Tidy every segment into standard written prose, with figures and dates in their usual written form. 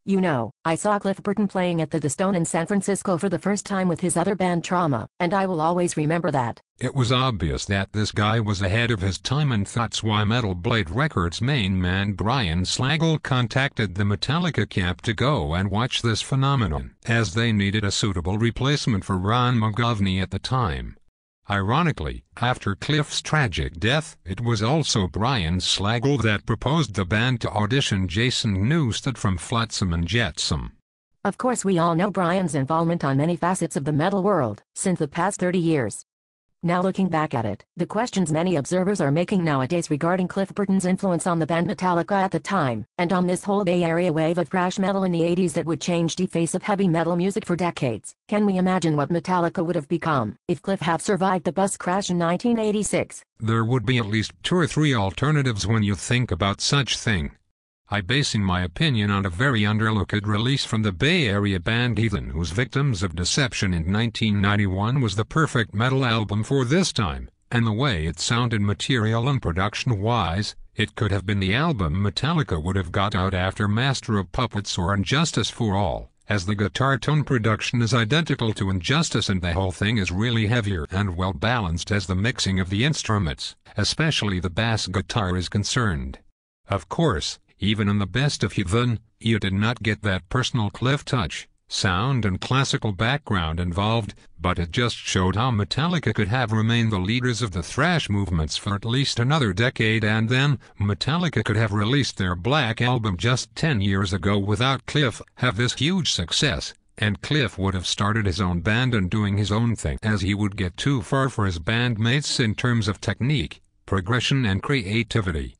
You know, I saw Cliff Burton playing at the Stone in San Francisco for the first time with his other band Trauma, and I will always remember that. It was obvious that this guy was ahead of his time, and that's why Metal Blade Records main man Brian Slagle contacted the Metallica camp to go and watch this phenomenon, as they needed a suitable replacement for Ron McGovney at the time. Ironically, after Cliff's tragic death, it was also Brian Slagle that proposed the band to audition Jason Newsted from Flotsam and Jetsam. Of course, we all know Brian's involvement on many facets of the metal world since the past 30 years. Now looking back at it, the questions many observers are making nowadays regarding Cliff Burton's influence on the band Metallica at the time, and on this whole Bay Area wave of thrash metal in the 80s that would change the face of heavy metal music for decades. Can we imagine what Metallica would have become if Cliff had survived the bus crash in 1986? There would be at least 2 or 3 alternatives when you think about such thing. I basing my opinion on a very underlooked release from the Bay Area band Heathen, whose Victims of Deception in 1991 was the perfect metal album for this time, and the way it sounded material and production-wise, it could have been the album Metallica would have got out after Master of Puppets or Injustice for All, as the guitar tone production is identical to Injustice and the whole thing is really heavier and well balanced as the mixing of the instruments, especially the bass guitar, is concerned. Of course, even in the best of Heathen, you did not get that personal Cliff touch, sound and classical background involved, but it just showed how Metallica could have remained the leaders of the thrash movements for at least another decade, and then Metallica could have released their Black album just 10 years ago without Cliff, have this huge success, and Cliff would have started his own band and doing his own thing, as he would get too far for his bandmates in terms of technique, progression and creativity.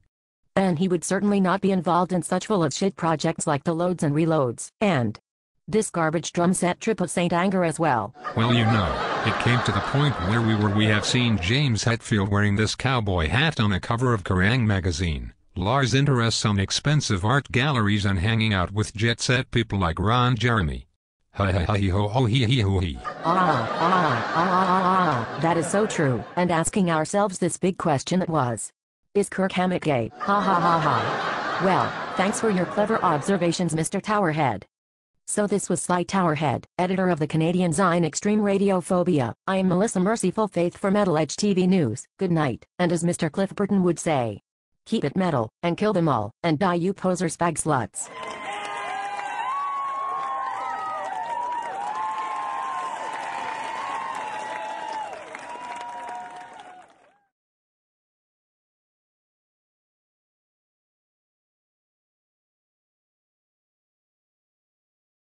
And he would certainly not be involved in such full of shit projects like the Loads and Reloads, and this garbage drum set trip of St. Anger as well. Well, you know, it came to the point where we have seen James Hetfield wearing this cowboy hat on a cover of Kerrang! Magazine. Lars interests on expensive art galleries and hanging out with jet set people like Ron Jeremy. Ha ha ha ho ho he he ho he. That is so true, and asking ourselves this big question that was, is Kirk Hammett gay? Ha ha ha ha. Well, thanks for your clever observations, Mr. Towerhead. So this was Sly Towerhead, editor of the Canadian zine Extreme Radiophobia. I am Melissa Merciful Faith for Metal Edge TV News. Good night, and as Mr. Cliff Burton would say, keep it metal, and kill them all, and die you posers fag sluts.